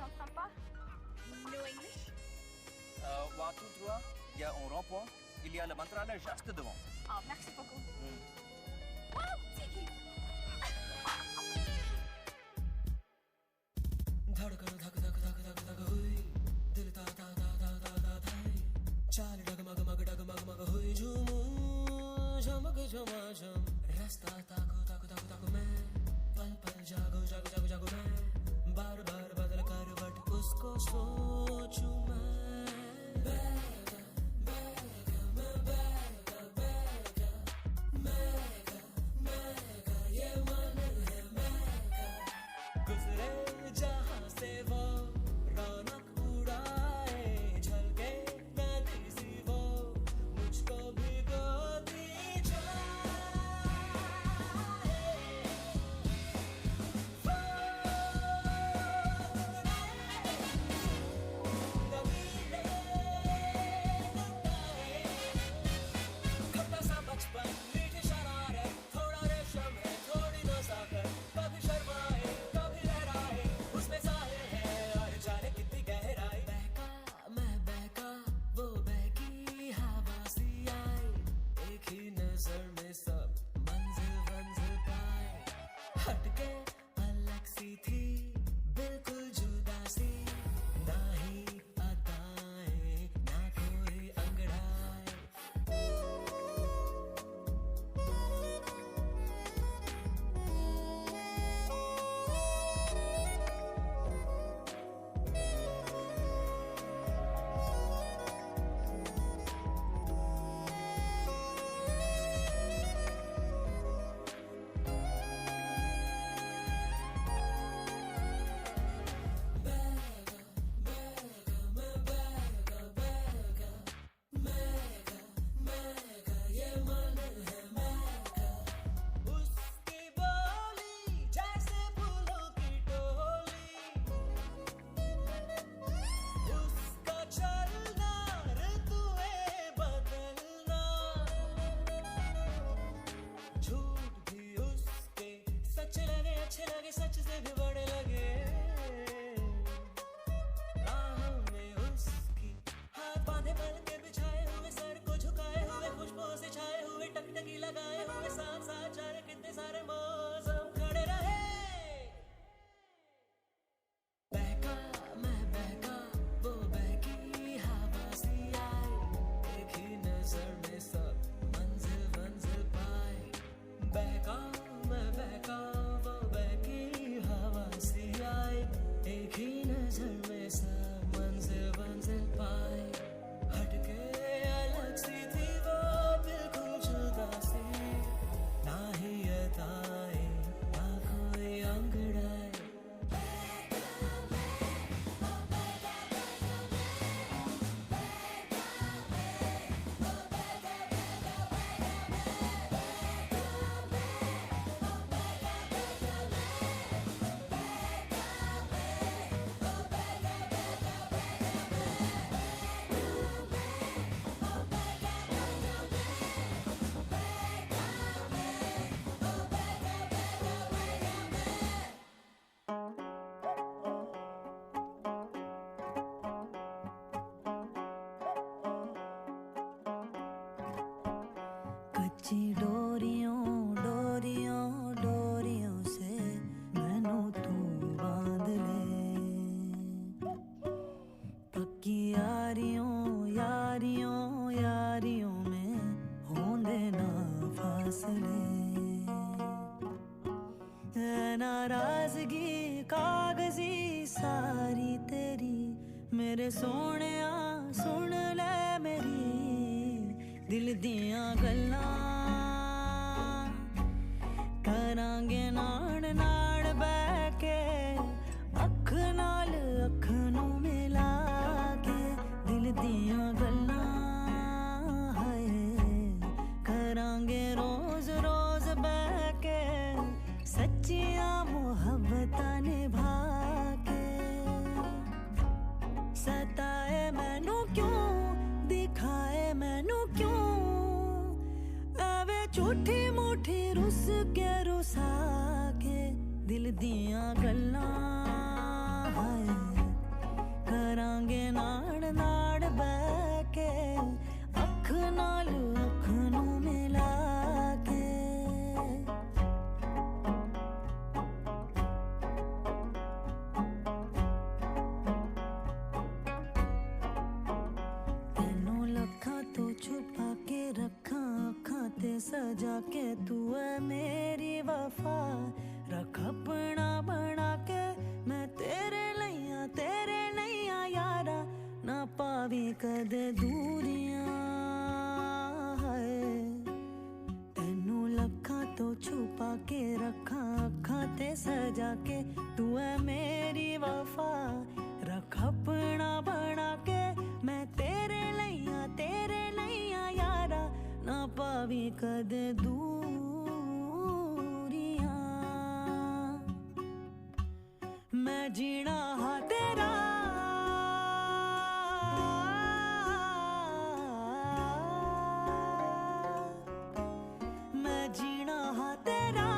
comprends pas? No English? Waa tout droit, il y a un rond-point, il y a le mantrala juste devant. Oh, merci beaucoup. Wow, Tiki! धड़कन धक धक धक धक धक हुई दिल ता ता ता ता ता ता थाई चाल डगमग मग डगमग मग हुई झूमू झमक झमाझम रास्ता ताको ताको ताको ताको मैं पल पल जागो जागो जागो जागो मैं बार बार बदल करवट उसको सोचूं मैं बैगा बैगा मैं बैगा बैगा मैगा मैगा ये मन है मैगा गुजरे जहां से वो रौनक उड़ाए झलके नदी सी वो मुझको भिगोती खट्टा सा बचपन मीठी शरारत थोड़ा रेशम है थोड़ी नजाकत कभी शर्माए कभी लहराए उसमें जाहिर है और जाने कितनी गहराई बहका मैं बहका वो बहकी हवा सी आई एक ही नजर में सब मंजिल मंजिल पाए हटके अलग सी थी बिल्कुल जुदा सी ना ही अदाएं ना कोई अंगड़ाई बैगा बैगा मैं बैगा बैगा मैगा मैगा ये मन है मैगा उसकी बोली जैसे फूलों की टोली उसका चलना ऋतुएं बदलना झूठ भी उसके सच लगे अच्छे लगे सच से भी बड़े लगे राहों में उसकी हाथ बांधे पल के बिछाए हुए सर को झुकाए हुए खुशबू से छाए हुए टकटकी लगाए हुए साथ साथ जाने कितने सारे मौसम खड़े रहे बहका मैं बहका वो बहकी हवा सी आई एक ही नजर में सब मंजिल मंजिल पाए बहका मैं बहका वो बहकी हवा सी आई एक ही नजर में सब मंजिल मंजिल पाए हटके अलग सी थी वो बिल्कुल जुदा सी ना ही अदाएं ना कोई अंगड़ाई कच्ची डोरियों डोरियों डोरियों से मैनू तू बांध ले पक्की यारियों यारियों यारियों में होंदे ना फासले नाराजगी कागजी सारी तेरी मेरे सोहणिया सुन ले मेरी दिल दियां गल्लां करांगे नाड़ नाड़ बैठ के अख नाल अख नू मिला के दिल दियां गल्लां हाय करांगे रोज रोज बैठ के सच्चियां मुहब्बतां निभा के सताए मैनू क्यों दिखाए मैनू क्यों आवे झूठी मूठी रुस के रुसा के दिल दियां गल्लां हाय सजा के तू है मेरी वफा रख अपना बना के मैं तेरे लइया यारा ना पावी कदे दूरियां है तेनू लखा तो छुपा के रखा अखा ते सजा के तू है मेरी वफा रख अपना बना के मैं तेरे लइया यारा ना पावी कदे दूरियां मैं जीना हा तेरा मैं जीना हा तेरा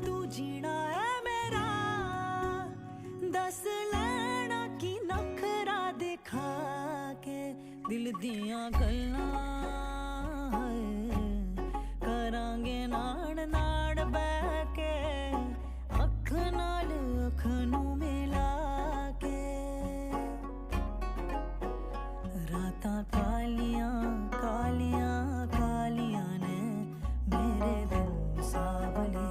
तू जीना है मेरा दस लेना की नखरा दिखा के दिल दियां गल्लां करांगे नाड़ नाड़ बह के अख नाल अख नू मिला के रातां कालियां कालियां कालियां ने मेरे दिन सावले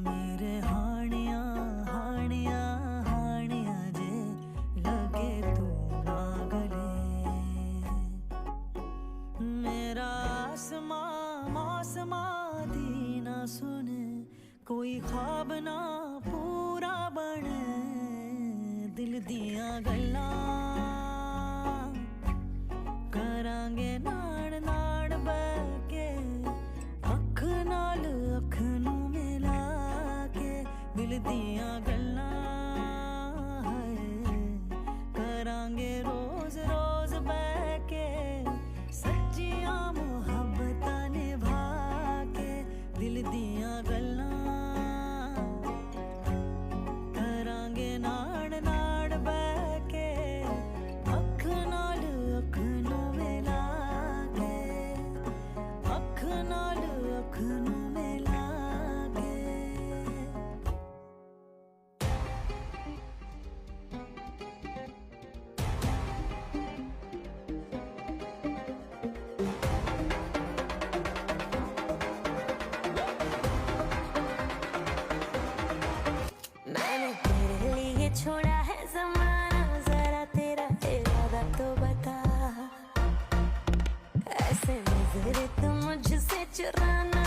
मेरे हानियां हानियां हानियां जे लगे तू ना गले मेरा आसमां दी ना सुने कोई ख्वाब ना पूरा बने दिल दियां गल्लां करांगे नाड़ नाड़ बह के अख नाल अख नू मिला के दिल दियां गल्लां करांगे रोज रोज बह के सच्चियां मुहब्बतां निभा के दिल दियां गल्लां करांगे नाड़ नाड़ बह के अख नाल अख नू मिला के अख नाल अख नू मिला के मैंने तेरे लिए छोड़ा है ज़माना जरा तेरा इरादा तो बता ऐसे नजर तुम मुझसे चुराना